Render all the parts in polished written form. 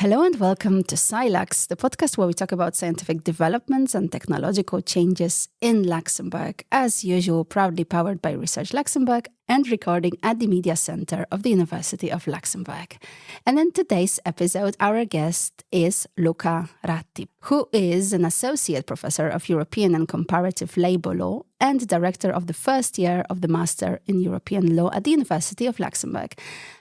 Hello and welcome to SciLux, the podcast where we talk about scientific developments and technological changes in Luxembourg, as usual, proudly powered by Research Luxembourg and recording at the Media Center of the University of Luxembourg. And in today's episode, our guest is Luca Ratti, who is an associate professor of European and comparative labor law and director of the first year of the Master in European Law at the University of Luxembourg.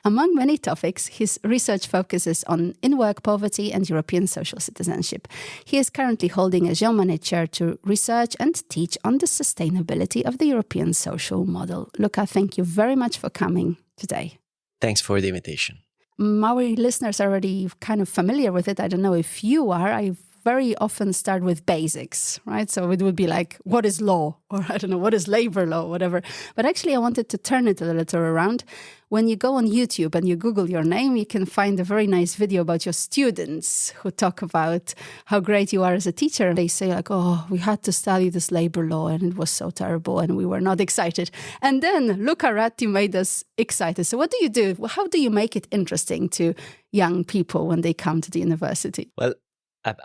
Among many topics, his research focuses on in-work poverty and European social citizenship. He is currently holding a Jean Monnet Chair to research and teach on the sustainability of the European social model. Luca, thank you very much for coming today. Thanks for the invitation. Our listeners are already kind of familiar with it. I don't know if you are. I very often start with basics, right? So it would be like, what is law? Or I don't know, what is labor law, whatever. But actually, I wanted to turn it a little around. When you go on YouTube and you Google your name, you can find a very nice video about your students who talk about how great you are as a teacher. They say like, oh, we had to study this labor law and it was so terrible and we were not excited. And then Luca Ratti made us excited. So what do you do? How do you make it interesting to young people when they come to the university? Well,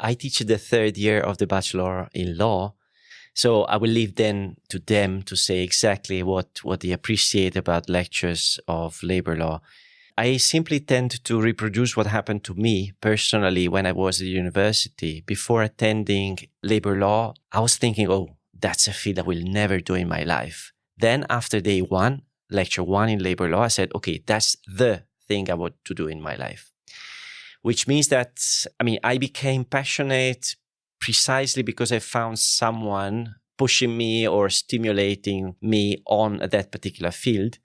I teach the third year of the Bachelor in Law, so I will leave then to them to say exactly what they appreciate about lectures of labor law. I simply tend to reproduce what happened to me personally when I was at university. Before attending labor law, I was thinking, oh, that's a field I will never do in my life. Then after day one, lecture one in labor law, I said, okay, that's the thing I want to do in my life. Which means that, I became passionate precisely because I found someone pushing me or stimulating me on that particular field.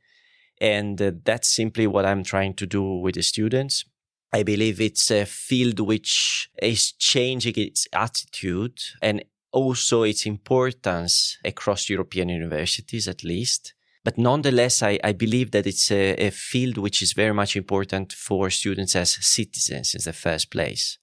And that's simply what I'm trying to do with the students. I believe it's a field which is changing its attitude and also its importance across European universities, at least. But nonetheless, I believe that it's a field which is very much important for students as citizens in the first place.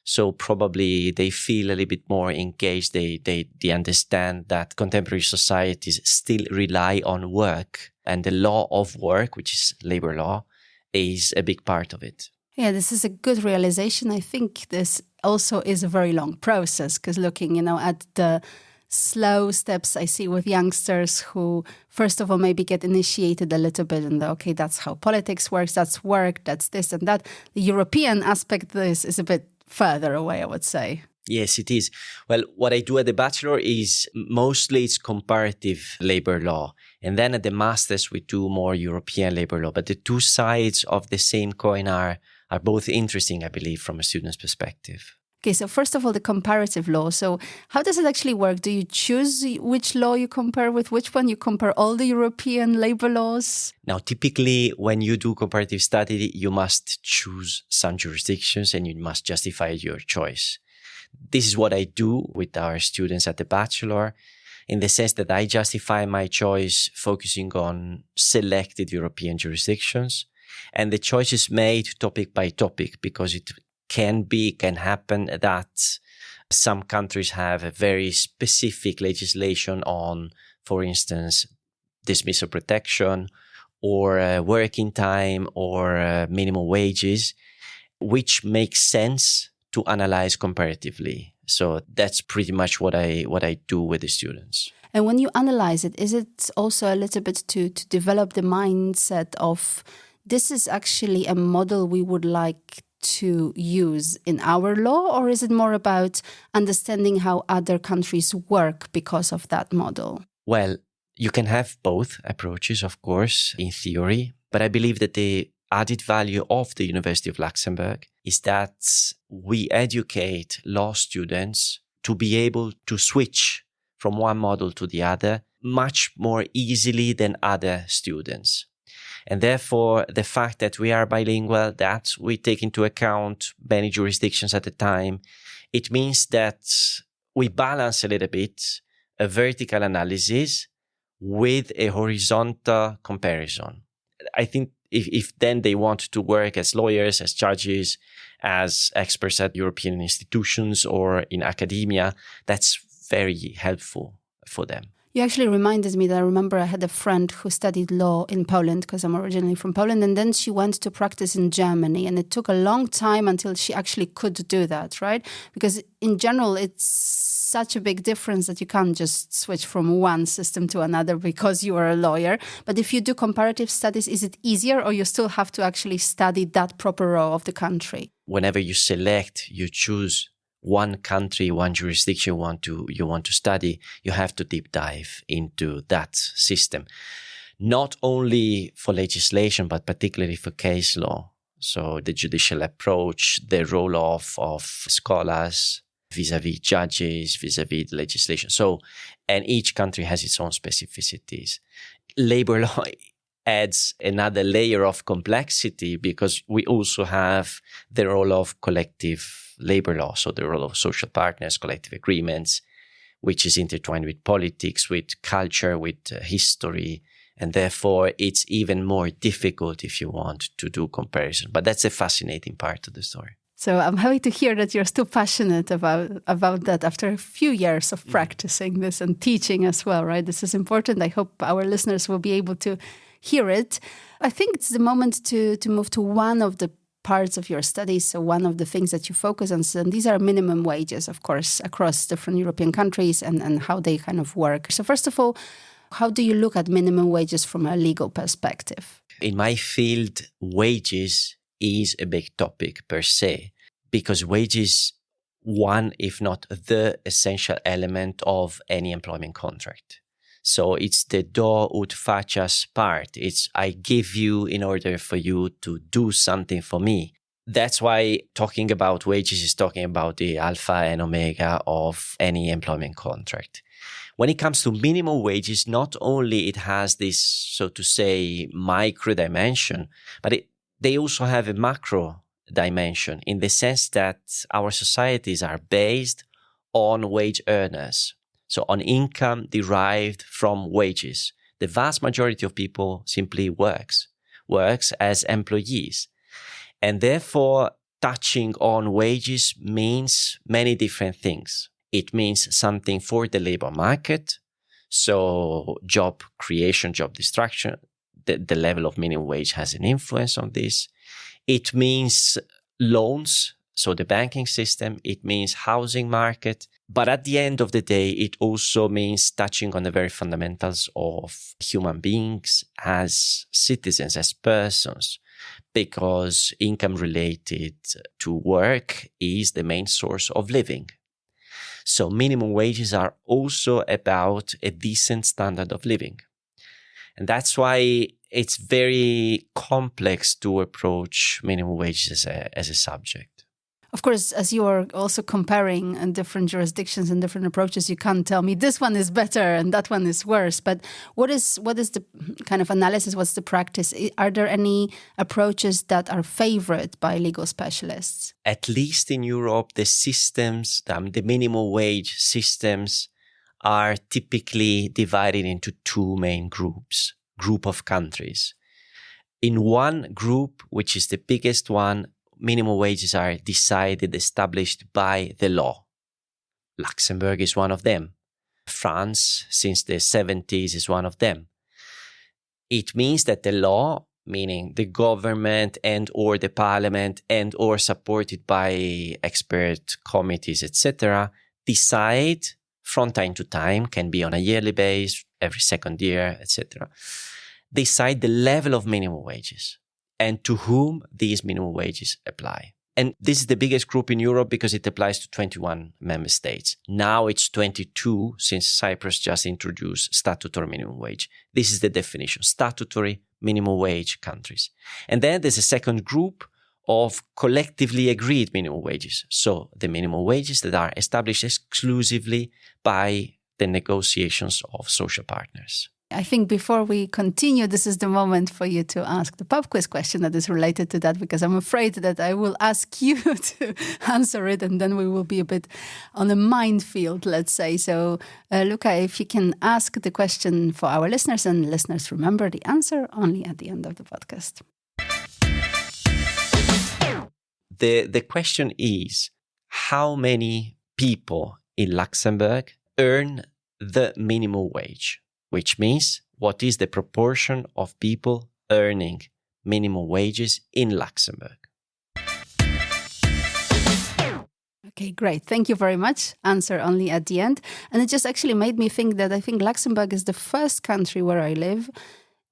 So probably they feel a little bit more engaged. They understand that contemporary societies still rely on work, and the law of work, which is labor law, is a big part of it. Yeah, this is a good realization. I think this also is a very long process because looking, at the slow steps I see with youngsters who, first of all, maybe get initiated a little bit in okay, that's how politics works, that's work, that's this and that. The European aspect of this is a bit further away, I would say. Yes, it is. Well, what I do at the Bachelor is mostly it's comparative labor law. And then at the Masters, we do more European labor law. But the two sides of the same coin are both interesting, I believe, from a student's perspective. Okay, so first of all, the comparative law. So how does it actually work? Do you choose which law you compare with which one? You compare all the European labor laws? Now, typically, when you do comparative study, you must choose some jurisdictions and you must justify your choice. This is what I do with our students at the Bachelor, in the sense that I justify my choice focusing on selected European jurisdictions. And the choice is made topic by topic because it can happen that some countries have a very specific legislation on, for instance, dismissal protection or working time or minimum wages, which makes sense to analyze comparatively. So that's pretty much what I do with the students. And when you analyze it, is it also a little bit to develop the mindset of this is actually a model we would like to use in our law, or is it more about understanding how other countries work because of that model? Well, you can have both approaches, of course, in theory, but I believe that the added value of the University of Luxembourg is that we educate law students to be able to switch from one model to the other much more easily than other students. And therefore, the fact that we are bilingual, that we take into account many jurisdictions at a time, it means that we balance a little bit a vertical analysis with a horizontal comparison. I think if then they want to work as lawyers, as judges, as experts at European institutions or in academia, that's very helpful for them. You actually reminded me that I remember I had a friend who studied law in Poland because I'm originally from Poland. And then she went to practice in Germany. And it took a long time until she actually could do that, right? Because in general, it's such a big difference that you can't just switch from one system to another because you are a lawyer. But if you do comparative studies, is it easier or you still have to actually study that proper law of the country? Whenever you choose one country, one jurisdiction you want to study, you have to deep dive into that system. Not only for legislation, but particularly for case law. So the judicial approach, the role of scholars vis-a-vis judges, vis-a-vis the legislation. So, and each country has its own specificities. Labor law adds another layer of complexity because we also have the role of collective labor law, so the role of social partners, collective agreements, which is intertwined with politics, with culture, with history, and therefore it's even more difficult if you want to do comparison. But that's a fascinating part of the story. So I'm happy to hear that you're still passionate about that after a few years of practicing this and teaching as well, right? This is important. I hope our listeners will be able to hear it. I think it's the moment to move to one of the parts of your studies. So one of the things that you focus on, and these are minimum wages, of course, across different European countries and how they kind of work. So first of all, how do you look at minimum wages from a legal perspective? In my field, wages is a big topic per se, because wages, one, if not the essential element of any employment contract. So it's the do ut facias part. It's I give you in order for you to do something for me. That's why talking about wages is talking about the alpha and omega of any employment contract. When it comes to minimum wages, not only it has this, so to say, micro dimension, but they also have a macro dimension in the sense that our societies are based on wage earners. So on income derived from wages. The vast majority of people simply works as employees. And therefore, touching on wages means many different things. It means something for the labor market. So job creation, job destruction, the level of minimum wage has an influence on this. It means loans, so the banking system. It means housing market. But at the end of the day, it also means touching on the very fundamentals of human beings as citizens, as persons, because income related to work is the main source of living. So minimum wages are also about a decent standard of living. And that's why it's very complex to approach minimum wages as a subject. Of course, as you are also comparing different jurisdictions and different approaches, you can't tell me this one is better and that one is worse. But what is the kind of analysis? What's the practice? Are there any approaches that are favored by legal specialists? At least in Europe, the systems, the minimum wage systems are typically divided into two main group of countries. In one group, which is the biggest one, minimum wages are established by the law. Luxembourg is one of them. France, since the 70s, is one of them. It means that the law, meaning the government and or the parliament and or supported by expert committees, etc., decide from time to time, can be on a yearly basis, every second year, etc., decide the level of minimum wages and to whom these minimum wages apply. And this is the biggest group in Europe because it applies to 21 member states. Now it's 22 since Cyprus just introduced statutory minimum wage. This is the definition, statutory minimum wage countries. And then there's a second group of collectively agreed minimum wages. So the minimum wages that are established exclusively by the negotiations of social partners. I think before we continue, this is the moment for you to ask the pub quiz question that is related to that, because I'm afraid that I will ask you to answer it and then we will be a bit on a minefield, let's say. So, Luca, if you can ask the question for our listeners, and listeners remember the answer only at the end of the podcast. The question is, how many people in Luxembourg earn the minimum wage, which means what is the proportion of people earning minimum wages in Luxembourg. Okay, great. Thank you very much. Answer only at the end. And it just actually made me think that I think Luxembourg is the first country where I live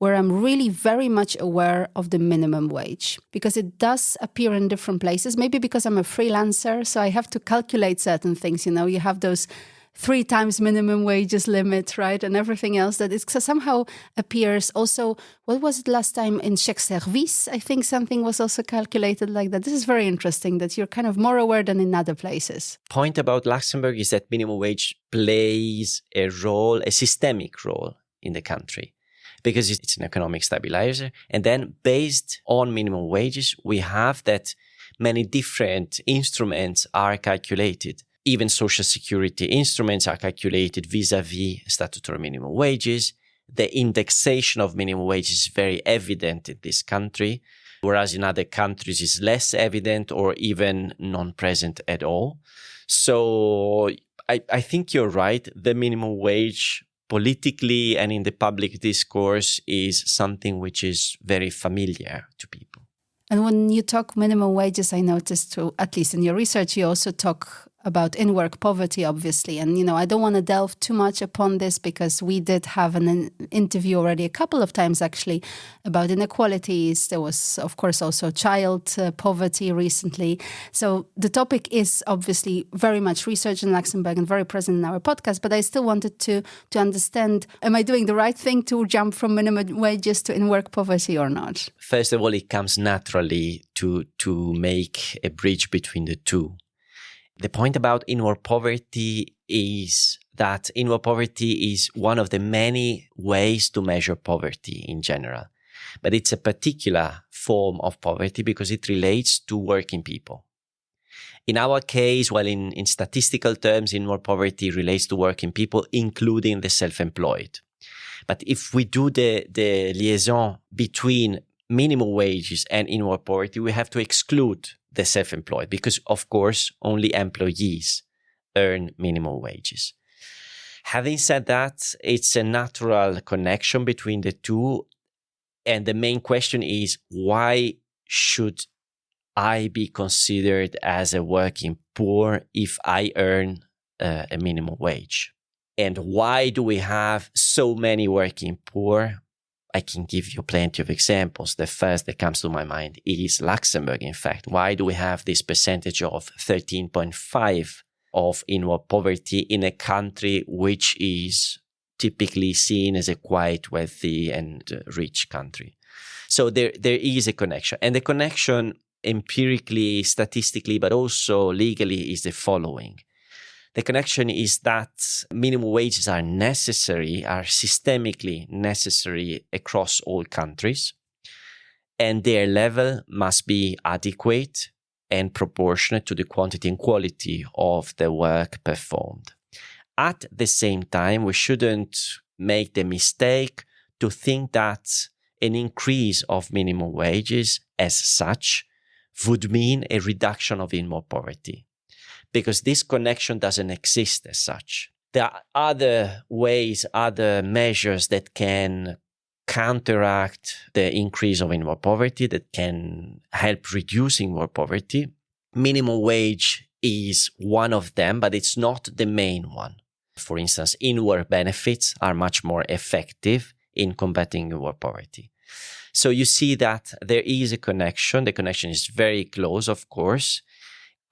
where I'm really very much aware of the minimum wage, because it does appear in different places. Maybe because I'm a freelancer, so I have to calculate certain things. You know, you have those 3 times minimum wages limit, right? And everything else that it somehow appears. Also, what was it last time in chèque service? I think something was also calculated like that. This is very interesting that you're kind of more aware than in other places. Point about Luxembourg is that minimum wage plays a role, a systemic role in the country, because it's an economic stabilizer. And then based on minimum wages, we have that many different instruments are calculated. Even social security instruments are calculated vis-a-vis statutory minimum wages. The indexation of minimum wage is very evident in this country, whereas in other countries it's less evident or even non-present at all. So I think you're right. The minimum wage politically and in the public discourse is something which is very familiar to people. And when you talk minimum wages, I noticed too, at least in your research, you also talk about in-work poverty, obviously. And, you know, I don't want to delve too much upon this because we did have an interview already a couple of times, actually, about inequalities. There was, of course, also child poverty recently. So the topic is obviously very much research in Luxembourg and very present in our podcast. But I still wanted to understand, am I doing the right thing to jump from minimum wages to in-work poverty or not? First of all, it comes naturally to make a bridge between the two. The point about inward poverty is that inward poverty is one of the many ways to measure poverty in general. But it's a particular form of poverty because it relates to working people. In our case, well, in statistical terms, inward poverty relates to working people, including the self-employed. But if we do the liaison between minimum wages and inward poverty, we have to exclude the self-employed because, of course, only employees earn minimum wages. Having said that, it's a natural connection between the two. And the main question is, why should I be considered as a working poor if I earn a minimum wage? And why do we have so many working poor? I can give you plenty of examples. The first that comes to my mind is Luxembourg, in fact. Why do we have this percentage of 13.5 of inward poverty in a country which is typically seen as a quite wealthy and rich country? So there is a connection. And the connection empirically, statistically, but also legally is the following. The connection is that minimum wages are necessary, are systemically necessary across all countries, and their level must be adequate and proportionate to the quantity and quality of the work performed. At the same time, we shouldn't make the mistake to think that an increase of minimum wages as such would mean a reduction of inward poverty, because this connection doesn't exist as such. There are other ways, other measures that can counteract the increase of inward poverty, that can help reduce inward poverty. Minimum wage is one of them, but it's not the main one. For instance, inward benefits are much more effective in combating inward poverty. So you see that there is a connection. The connection is very close, of course.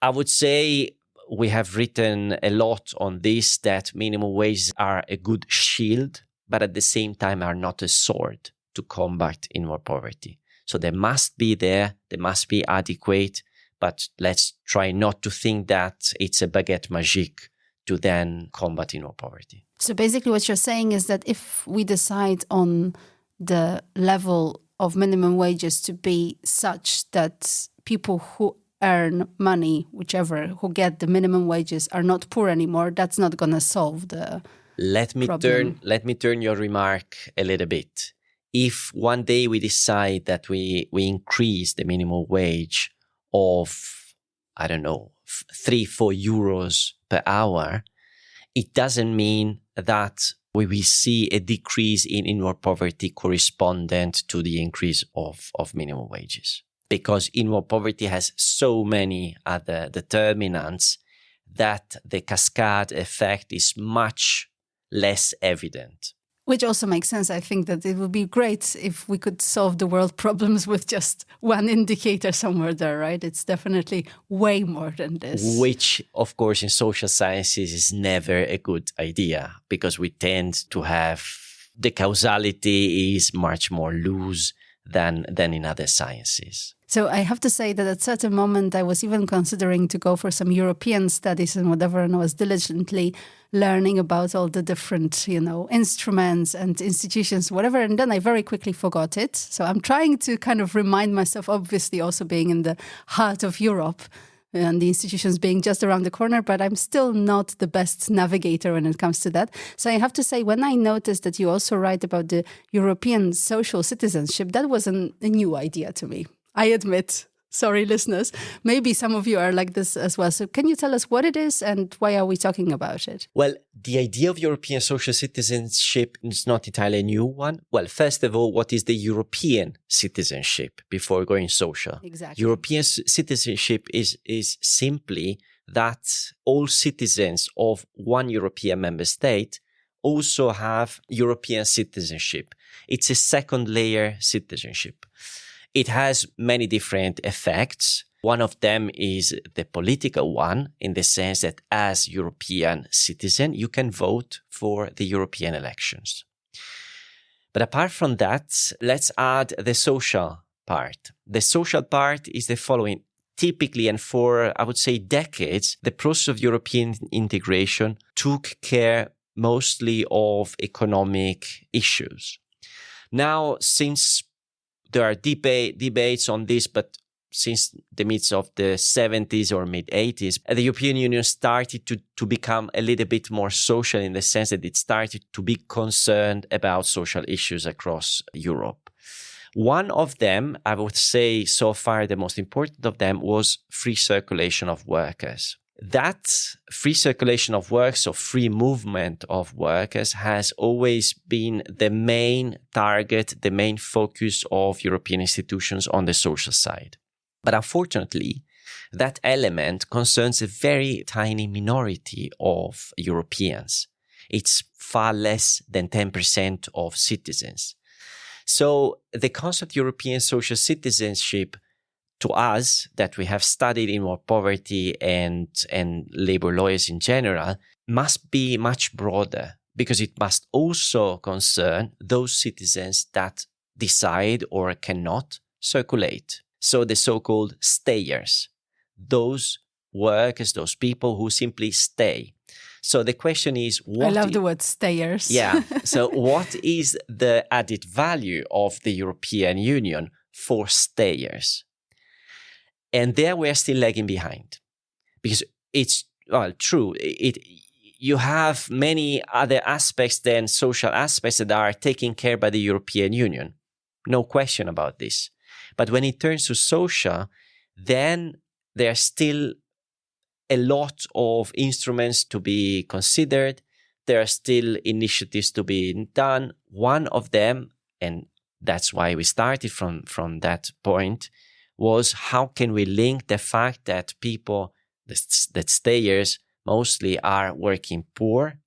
I would say we have written a lot on this, that minimum wages are a good shield, but at the same time are not a sword to combat inward poverty. So they must be there, they must be adequate, but let's try not to think that it's a baguette magique to then combat inward poverty. So basically what you're saying is that if we decide on the level of minimum wages to be such that people who earn money, whichever, who get the minimum wages are not poor anymore, that's not going to solve the problem. Let me turn your remark a little bit. If one day we decide that we increase the minimum wage of, I don't know, 3-4 euros per hour, it doesn't mean that we will see a decrease in inward poverty correspondent to the increase of minimum wages. Because inward poverty has so many other determinants that the cascade effect is much less evident. Which also makes sense. I think that it would be great if we could solve the world problems with just one indicator somewhere there, right? It's definitely way more than this. Which, of course, in social sciences is never a good idea, because we tend to have the causality is much more loose than in other sciences. So I have to say that at a certain moment I was even considering to go for some European studies and whatever, and I was diligently learning about all the different, instruments and institutions, whatever, and then I very quickly forgot it. So I'm trying to kind of remind myself, obviously also being in the heart of Europe and the institutions being just around the corner, but I'm still not the best navigator when it comes to that. So I have to say, when I noticed that you also write about the European social citizenship, that was a new idea to me. I admit. Sorry, listeners. Maybe some of you are like this as well. So can you tell us what it is and why are we talking about it? Well, the idea of European social citizenship is not entirely a new one. Well, first of all, what is the European citizenship before going social? Exactly. European citizenship is simply that all citizens of one European member state also have European citizenship. It's a second layer citizenship. It has many different effects. One of them is the political one, in the sense that as European citizen, you can vote for the European elections. But apart from that, let's add the social part. The social part is the following. Typically, and for, I would say, decades, the process of European integration took care mostly of economic issues. Now, since there are debates on this, but since the midst of the 70s or mid-80s, the European Union started to become a little bit more social, in the sense that it started to be concerned about social issues across Europe. One of them, I would say so far the most important of them, was free circulation of workers. That free circulation of workers, or free movement of workers, has always been the main target, the main focus of European institutions on the social side. But unfortunately, that element concerns a very tiny minority of Europeans. It's far less than 10% of citizens. So the concept of European social citizenship, to us, that we have studied inward poverty and labor lawyers in general, must be much broader, because it must also concern those citizens that decide or cannot circulate. So the so-called stayers, those workers, those people who simply stay. So the question is, I love the word stayers. Yeah. So what is the added value of the European Union for stayers? And there we are still lagging behind, because it's true. You have many other aspects than social aspects that are taken care by the European Union. No question about this. But when it turns to social, then there are still a lot of instruments to be considered. There are still initiatives to be done. One of them, and that's why we started from that point, was how can we link the fact that people, that stayers mostly are working poor,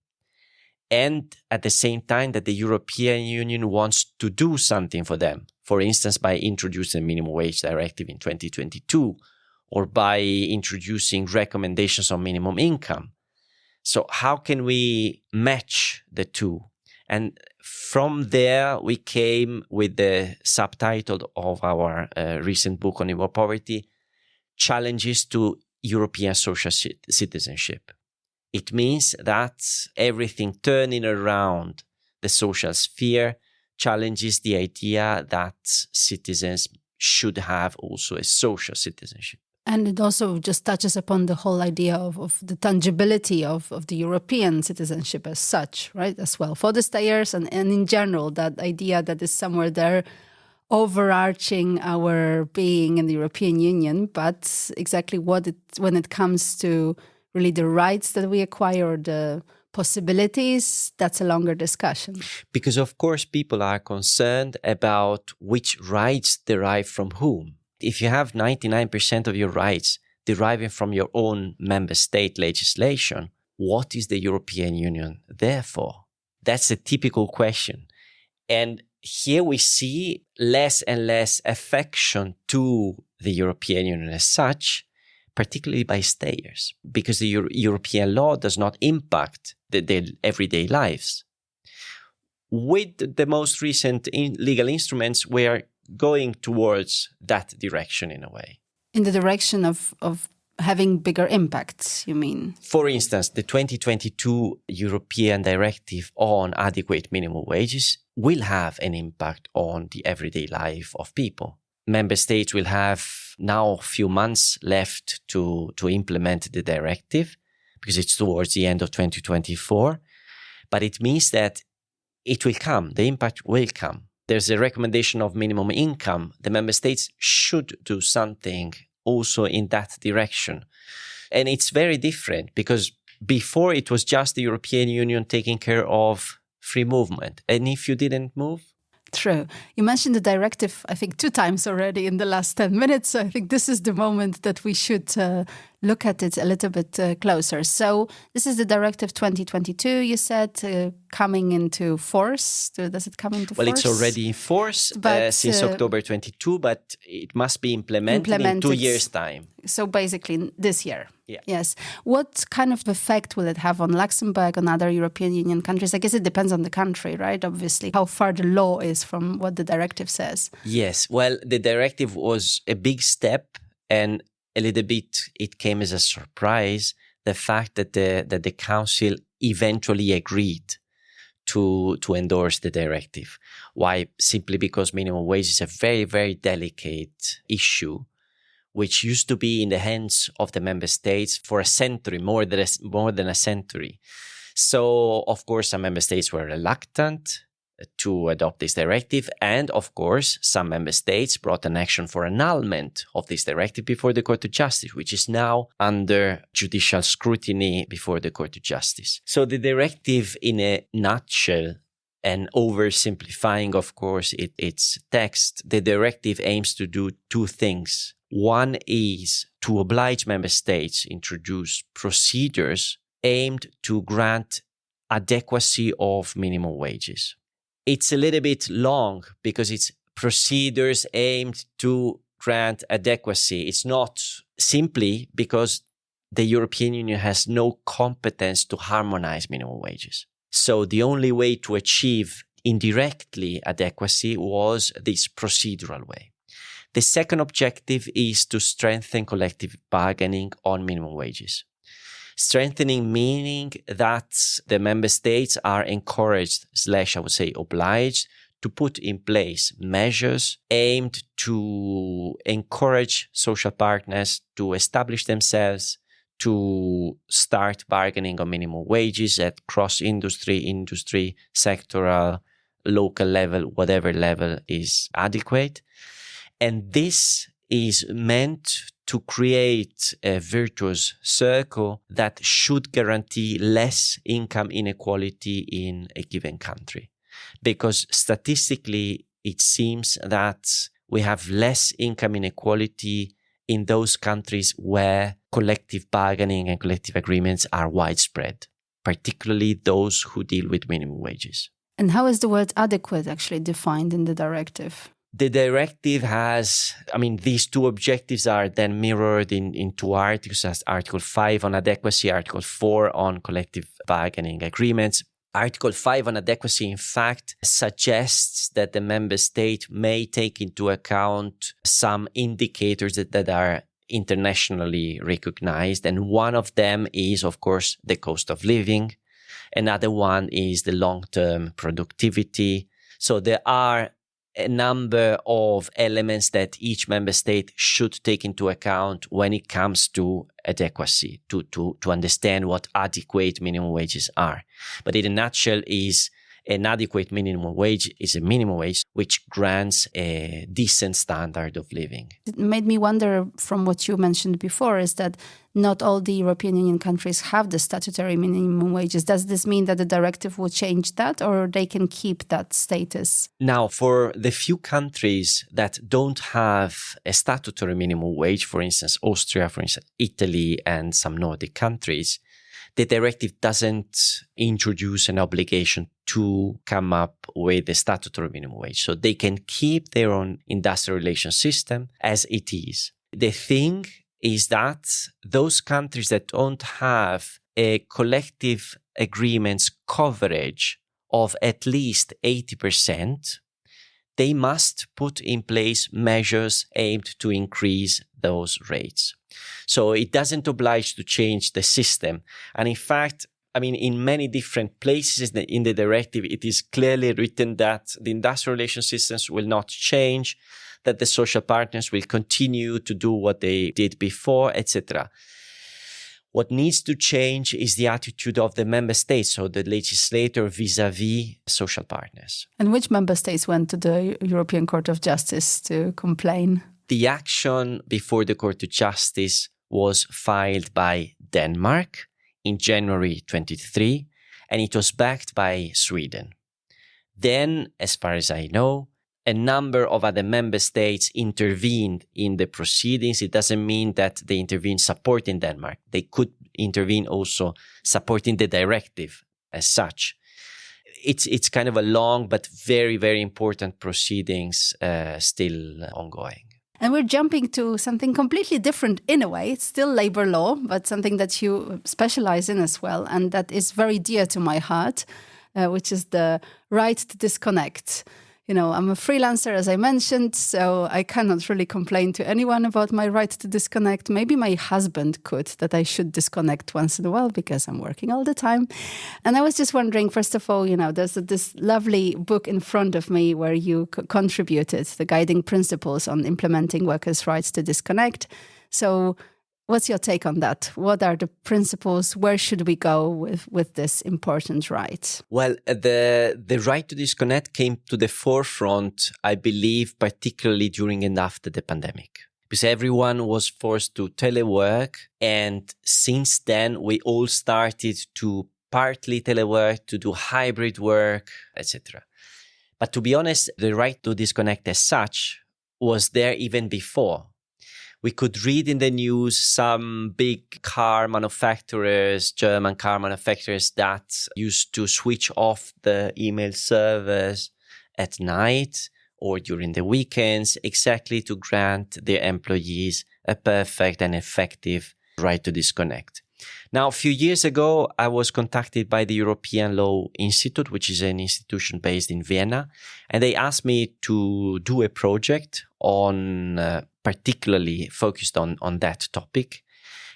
and at the same time that the European Union wants to do something for them. For instance, by introducing the minimum wage directive in 2022, or by introducing recommendations on minimum income. So how can we match the two? And from there, we came with the subtitle of our recent book on inward poverty, Challenges to European Social Citizenship. It means that everything turning around the social sphere challenges the idea that citizens should have also a social citizenship. And it also just touches upon the whole idea of the tangibility of the European citizenship as such, right? As well, for the stayers and in general, that idea that is somewhere there overarching our being in the European Union, but exactly when it comes to really the rights that we acquire, or the possibilities, that's a longer discussion. Because, of course, people are concerned about which rights derive from whom. If you have 99% of your rights deriving from your own member state legislation, what is the European Union there for? That's a typical question. And here we see less and less affection to the European Union as such, particularly by stayers, because the European law does not impact their everyday lives. With the most recent legal instruments, we are going towards that direction in a way. In the direction of having bigger impacts, you mean? For instance, the 2022 European Directive on adequate minimum wages will have an impact on the everyday life of people. Member states will have now a few months left to implement the directive because it's towards the end of 2024. But it means that it will come, the impact will come. There's a recommendation of minimum income. The member states should do something also in that direction. And it's very different because before it was just the European Union taking care of free movement. And if you didn't move? True. You mentioned the directive, I think, 2 times already in the last 10 minutes. So I think this is the moment that we should look at it a little bit closer. So this is the Directive 2022, you said, coming into force. Does it come into force? Well, it's already in force since October 22, but it must be implemented in 2 years' time. So basically this year. Yeah. Yes. What kind of effect will it have on Luxembourg, on other European Union countries? I guess it depends on the country, right? Obviously, how far the law is from what the directive says. Yes. Well, the directive was a big step, and a little bit it came as a surprise, the fact that the council eventually agreed to endorse the directive. Why? Simply because minimum wage is a very, very delicate issue, which used to be in the hands of the member states for a century, more than a century. So, of course, some member states were reluctant to adopt this directive. And, of course, some member states brought an action for annulment of this directive before the Court of Justice, which is now under judicial scrutiny before the Court of Justice. So the directive, in a nutshell, and oversimplifying, of course, its text, the directive aims to do 2 things. One is to oblige member states to introduce procedures aimed to grant adequacy of minimum wages. It's a little bit long because it's procedures aimed to grant adequacy. It's not simply because the European Union has no competence to harmonize minimum wages. So the only way to achieve indirectly adequacy was this procedural way. The second objective is to strengthen collective bargaining on minimum wages. Strengthening meaning that the member states are encouraged / I would say obliged to put in place measures aimed to encourage social partners to establish themselves, to start bargaining on minimum wages at industry, sectoral, local level, whatever level is adequate. And this is meant to create a virtuous circle that should guarantee less income inequality in a given country. Because statistically, it seems that we have less income inequality in those countries where collective bargaining and collective agreements are widespread, particularly those who deal with minimum wages. And how is the word adequate actually defined in the directive? The directive has, these 2 objectives are then mirrored in 2 articles, as Article 5 on adequacy, Article 4 on collective bargaining agreements. Article 5 on adequacy, in fact, suggests that the member state may take into account some indicators that are internationally recognized. And one of them is, of course, the cost of living. Another one is the long-term productivity. So there are a number of elements that each member state should take into account when it comes to adequacy, to understand what adequate minimum wages are. But in a nutshell is An adequate minimum wage is a minimum wage which grants a decent standard of living. It made me wonder, from what you mentioned before, is that not all the European Union countries have the statutory minimum wages. Does this mean that the directive will change that, or they can keep that status? Now, for the few countries that don't have a statutory minimum wage, for instance, Austria, for instance, Italy, and some Nordic countries, the directive doesn't introduce an obligation to come up with a statutory minimum wage. So they can keep their own industrial relations system as it is. The thing is that those countries that don't have a collective agreements coverage of at least 80%, they must put in place measures aimed to increase those rates. So it doesn't oblige to change the system. And in fact, in many different places in the directive, it is clearly written that the industrial relations systems will not change, that the social partners will continue to do what they did before, etc. What needs to change is the attitude of the member states, so the legislator vis-à-vis social partners. And which member states went to the European Court of Justice to complain? The action before the Court of Justice was filed by Denmark in January 23, and it was backed by Sweden. Then, as far as I know, a number of other member states intervened in the proceedings. It doesn't mean that they intervened supporting Denmark. They could intervene also supporting the directive as such. It's kind of a long but very, very important proceedings still ongoing. And we're jumping to something completely different in a way. It's still labor law, but something that you specialize in as well. And that is very dear to my heart, which is the right to disconnect. I'm a freelancer, as I mentioned, so I cannot really complain to anyone about my right to disconnect. Maybe my husband could, that I should disconnect once in a while because I'm working all the time. And I was just wondering, first of all, there's this lovely book in front of me where you contributed the guiding principles on implementing workers' rights to disconnect. So what's your take on that? What are the principles? Where should we go with this important right? Well, the right to disconnect came to the forefront, I believe, particularly during and after the pandemic, because everyone was forced to telework. And since then, we all started to partly telework, to do hybrid work, etc. But to be honest, the right to disconnect as such was there even before. We could read in the news some big car manufacturers, German car manufacturers, that used to switch off the email servers at night or during the weekends, exactly to grant their employees a perfect and effective right to disconnect. Now, a few years ago, I was contacted by the European Law Institute, which is an institution based in Vienna, and they asked me to do a project on particularly focused on that topic.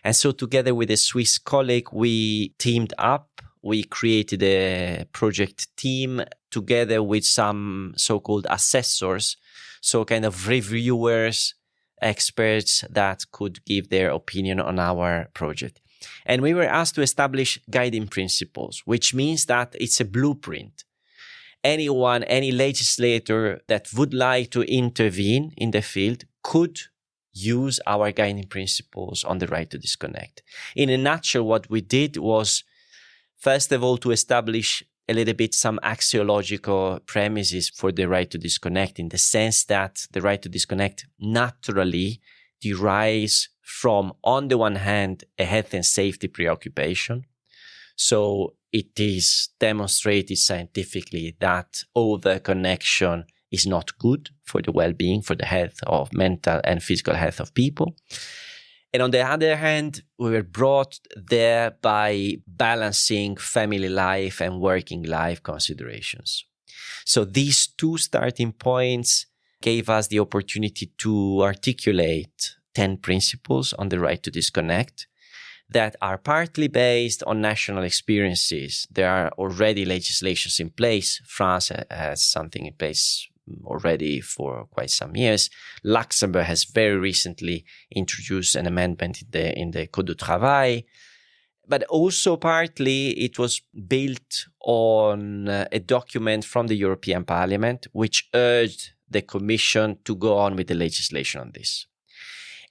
And so together with a Swiss colleague, we teamed up. We created a project team together with some so-called assessors, so kind of reviewers, experts that could give their opinion on our project. And we were asked to establish guiding principles, which means that it's a blueprint. Anyone, any legislator that would like to intervene in the field could use our guiding principles on the right to disconnect. In a nutshell, what we did was, first of all, to establish a little bit some axiological premises for the right to disconnect, in the sense that the right to disconnect naturally derives from, on the one hand, a health and safety preoccupation. So it is demonstrated scientifically that over-connection is not good for the well-being, for the health of mental and physical health of people. And on the other hand, we were brought there by balancing family life and working life considerations. So these two starting points gave us the opportunity to articulate 10 principles on the right to disconnect that are partly based on national experiences. There are already legislations in place. France has something in place already for quite some years. Luxembourg has very recently introduced an amendment in the Code du Travail. But also partly it was built on a document from the European Parliament, which urged the Commission to go on with the legislation on this.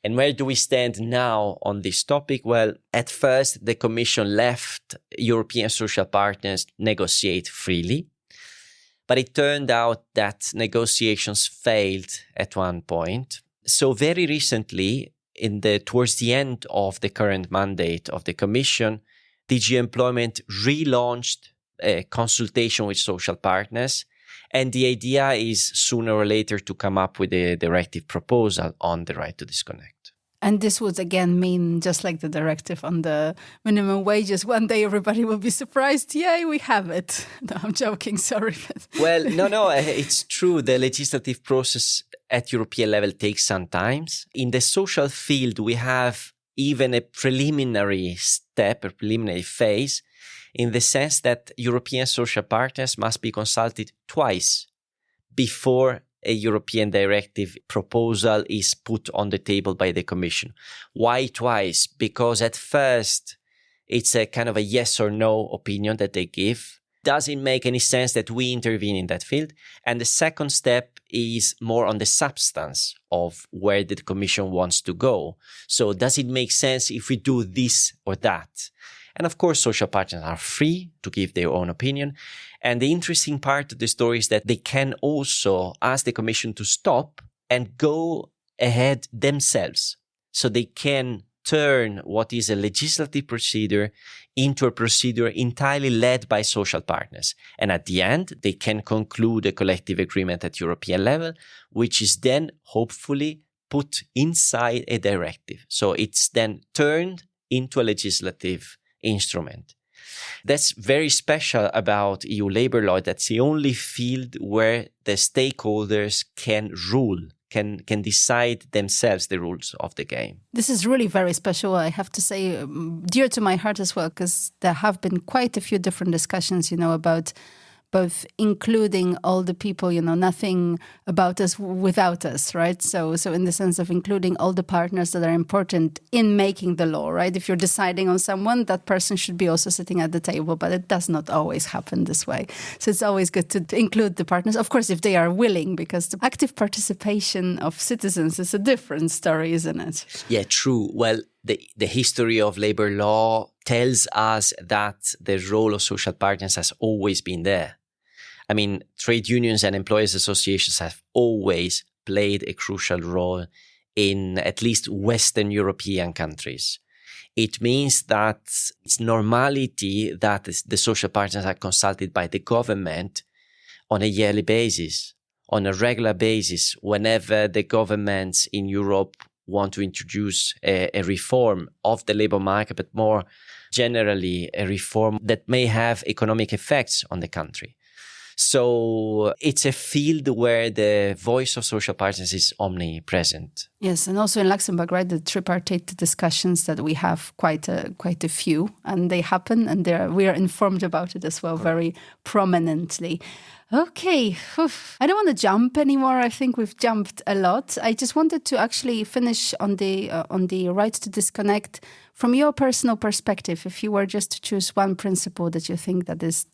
And where do we stand now on this topic? Well, at first, the Commission left European social partners negotiate freely. But it turned out that negotiations failed at one point. So very recently, towards the end of the current mandate of the Commission, DG Employment relaunched a consultation with social partners. And the idea is sooner or later to come up with a directive proposal on the right to disconnect. And this would again mean, just like the directive on the minimum wages, one day everybody will be surprised. Yay, we have it. No, I'm joking. Sorry. Well, no, it's true. The legislative process at European level takes some time. In the social field, we have even a preliminary step, a preliminary phase, in the sense that European social partners must be consulted twice before a European directive proposal is put on the table by the Commission. Why twice? Because at first, it's a kind of a yes or no opinion that they give. Does it make any sense that we intervene in that field? And the second step is more on the substance of where the Commission wants to go. So does it make sense if we do this or that? And of course, social partners are free to give their own opinion. And the interesting part of the story is that they can also ask the Commission to stop and go ahead themselves. So they can turn what is a legislative procedure into a procedure entirely led by social partners. And at the end, they can conclude a collective agreement at European level, which is then hopefully put inside a directive. So it's then turned into a legislative instrument. That's very special about EU labor law. That's the only field where the stakeholders can rule, can decide themselves the rules of the game. This is really very special, I have to say, dear to my heart as well, because there have been quite a few different discussions, about both including all the people, nothing about us without us, right? So in the sense of including all the partners that are important in making the law, right? If you're deciding on someone, that person should be also sitting at the table, but it does not always happen this way. So it's always good to include the partners, of course, if they are willing, because the active participation of citizens is a different story, isn't it? Yeah, true. Well, the history of labor law tells us that the role of social partners has always been there. I mean, trade unions and employers associations have always played a crucial role in at least Western European countries. It means that it's normality that the social partners are consulted by the government on a yearly basis, on a regular basis, whenever the governments in Europe want to introduce a reform of the labor market, but more generally a reform that may have economic effects on the country. So it's a field where the voice of social partners is omnipresent. Yes, and also in Luxembourg, right, the tripartite discussions that we have quite a few, and they happen, and we are informed about it as well very prominently. Okay, I don't want to jump anymore. I think we've jumped a lot. I just wanted to actually finish on the right to disconnect from your personal perspective. If you were just to choose one principle that you think that is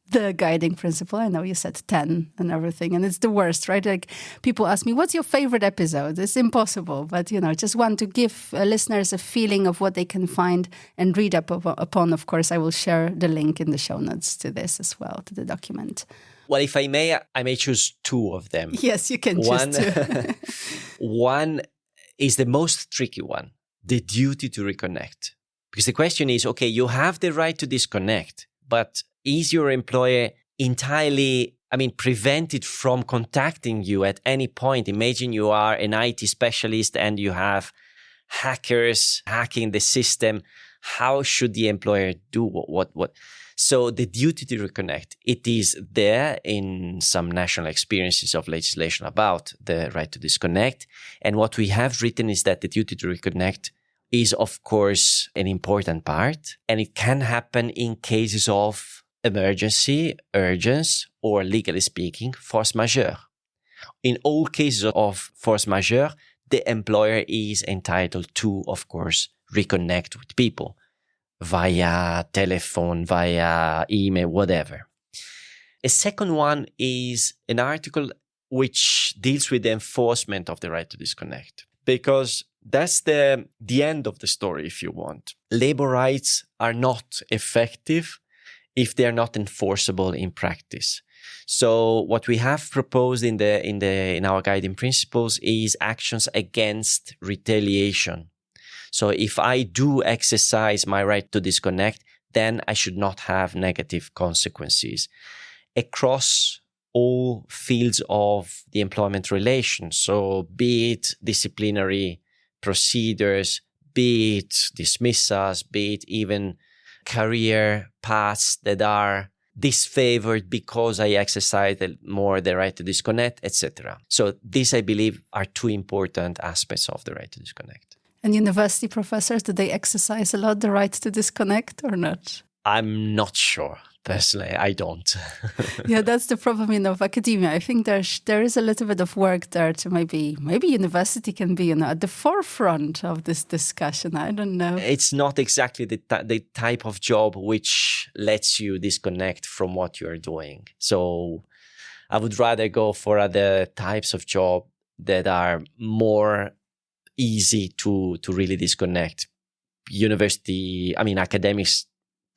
the guiding principle. I know you said 10 and everything, and it's the worst, right? Like people ask me, what's your favorite episode? It's impossible, but just want to give listeners a feeling of what they can find and read up upon. Of course, I will share the link in the show notes to this as well, to the document. Well, if I may choose two of them. Yes, you can choose two. One is the most tricky one, the duty to reconnect. Because the question is, okay, you have the right to disconnect, but is your employer entirely, prevented from contacting you at any point? Imagine you are an IT specialist and you have hackers hacking the system. How should the employer do what? So the duty to reconnect, it is there in some national experiences of legislation about the right to disconnect. And what we have written is that the duty to reconnect is, of course, an important part. And it can happen in cases of emergency, urgence, or legally speaking, force majeure. In all cases of force majeure, the employer is entitled to, of course, reconnect with people. via telephone, via email, whatever. A second one is an article which deals with the enforcement of the right to disconnect, because that's the end of the story, if you want. Labor rights are not effective if they are not enforceable in practice. So what we have proposed in our guiding principles is actions against retaliation. So if I do exercise my right to disconnect, then I should not have negative consequences across all fields of the employment relations. So be it disciplinary procedures, be it dismissals, be it even career paths that are disfavored because I exercise more the right to disconnect, etc. So these, I believe, are two important aspects of the right to disconnect. And university professors, do they exercise a lot the right to disconnect or not? I'm not sure. Personally, I don't. Yeah, that's the problem of academia. I think there is a little bit of work there to maybe university can be at the forefront of this discussion. I don't know. It's not exactly the type of job which lets you disconnect from what you're doing. So I would rather go for other types of job that are more easy to really disconnect. Academics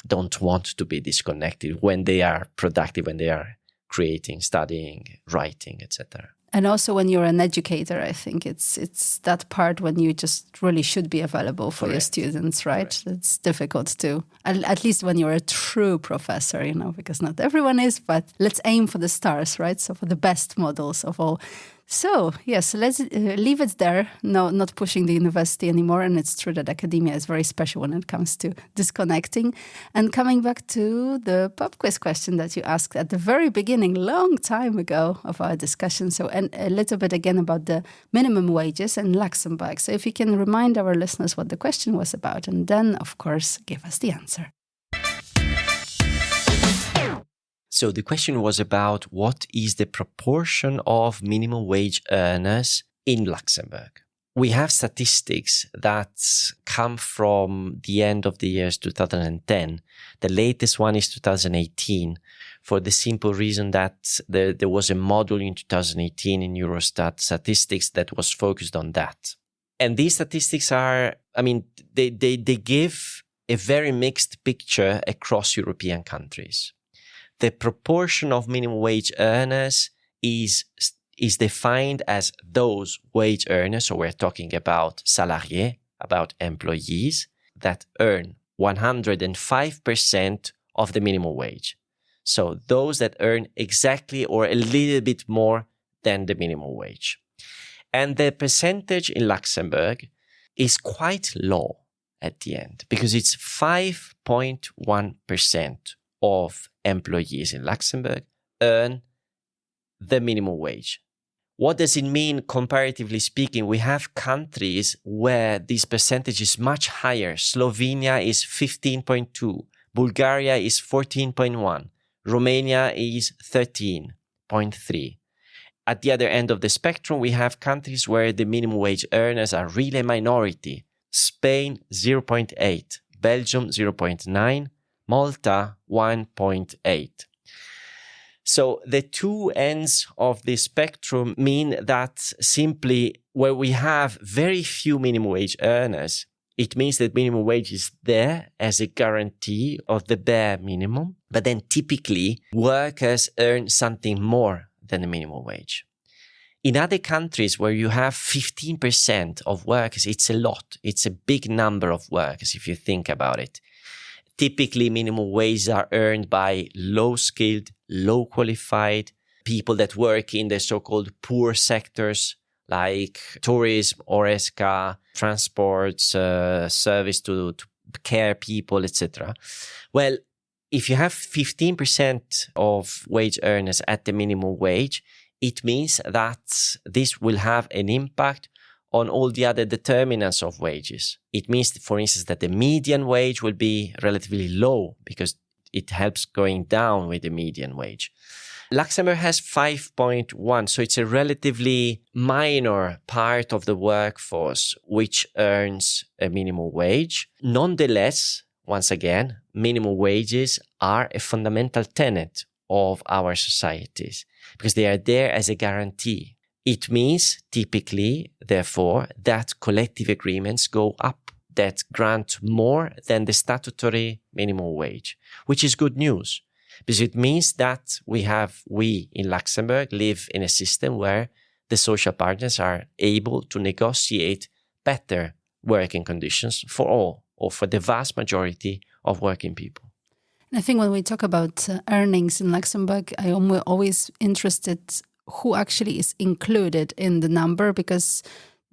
don't want to be disconnected when they are productive, when they are creating, studying, writing, etc. And also when you're an educator, I think it's that part when you just really should be available for your students, right? Correct. It's difficult to, at least when you're a true professor, because not everyone is, but let's aim for the stars, right? So for the best models of all. So, yes, let's leave it there. No, not pushing the university anymore. And it's true that academia is very special when it comes to disconnecting. And coming back to the pub quiz question that you asked at the very beginning, long time ago of our discussion. So, and a little bit again about the minimum wages in Luxembourg. So if you can remind our listeners what the question was about, and then, of course, give us the answer. So the question was about what is the proportion of minimum wage earners in Luxembourg. We have statistics that come from the end of the years 2010. The latest one is 2018, for the simple reason that there was a module in 2018 in Eurostat statistics that was focused on that. And these statistics are, they give a very mixed picture across European countries. The proportion of minimum wage earners is defined as those wage earners, so we're talking about salariés, about employees, that earn 105% of the minimum wage. So those that earn exactly or a little bit more than the minimum wage. And the percentage in Luxembourg is quite low at the end, because it's 5.1% of employees in Luxembourg earn the minimum wage. What does it mean comparatively speaking? We have countries where this percentage is much higher. Slovenia is 15.2, Bulgaria is 14.1, Romania is 13.3. At the other end of the spectrum, we have countries where the minimum wage earners are really a minority. Spain 0.8, Belgium 0.9, Malta 1.8. So the two ends of the spectrum mean that simply where we have very few minimum wage earners, it means that minimum wage is there as a guarantee of the bare minimum, but then typically workers earn something more than the minimum wage. In other countries where you have 15% of workers, it's a lot. It's a big number of workers if you think about it. Typically, minimum wages are earned by low-skilled, low-qualified people that work in the so-called poor sectors like tourism, ORESCA, transport, service to care people, etc. Well, if you have 15% of wage earners at the minimum wage, it means that this will have an impact on all the other determinants of wages. It means, for instance, that the median wage will be relatively low because it helps going down with the median wage. Luxembourg has 5.1, so it's a relatively minor part of the workforce which earns a minimum wage. Nonetheless, once again, minimum wages are a fundamental tenet of our societies because they are there as a guarantee. It means typically, therefore, that collective agreements go up that grant more than the statutory minimum wage, which is good news because it means that we in Luxembourg live in a system where the social partners are able to negotiate better working conditions for all or for the vast majority of working people. I think when we talk about earnings in Luxembourg, I am always interested who actually is included in the number, because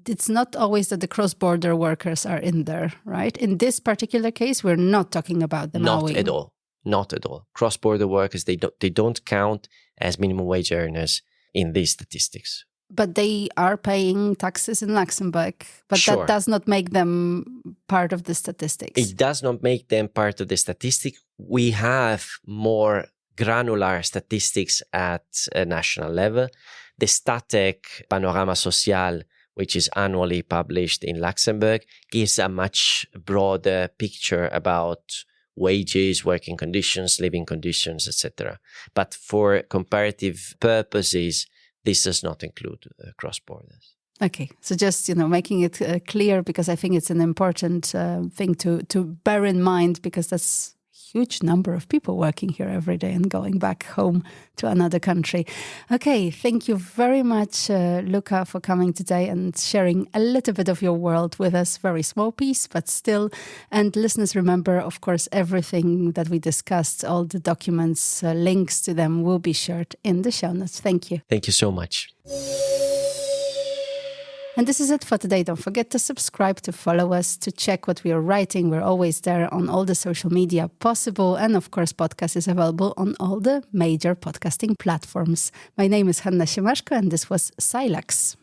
it's not always that the cross-border workers are in there, right? In this particular case, we're not talking about them. Not at all. Not at all. Cross-border workers, they don't count as minimum wage earners in these statistics. But they are paying taxes in Luxembourg, but Sure. that does not make them part of the statistics. It does not make them part of the statistic. We have more granular statistics at a national level. The Statec Panorama Social, which is annually published in Luxembourg, gives a much broader picture about wages, working conditions, living conditions, etc. But for comparative purposes, this does not include cross borders. Okay, so just making it clear, because I think it's an important thing to bear in mind, because that's a huge number of people working here every day and going back home to another country. Okay, thank you very much, Luca, for coming today and sharing a little bit of your world with us. Very small piece, but still. And listeners, remember, of course, everything that we discussed, all the documents, links to them will be shared in the show notes. Thank you. Thank you so much. And this is it for today. Don't forget to subscribe, to follow us, to check what we are writing. We're always there on all the social media possible. And of course, podcast is available on all the major podcasting platforms. My name is Hanna Siemaszko, and this was Silax.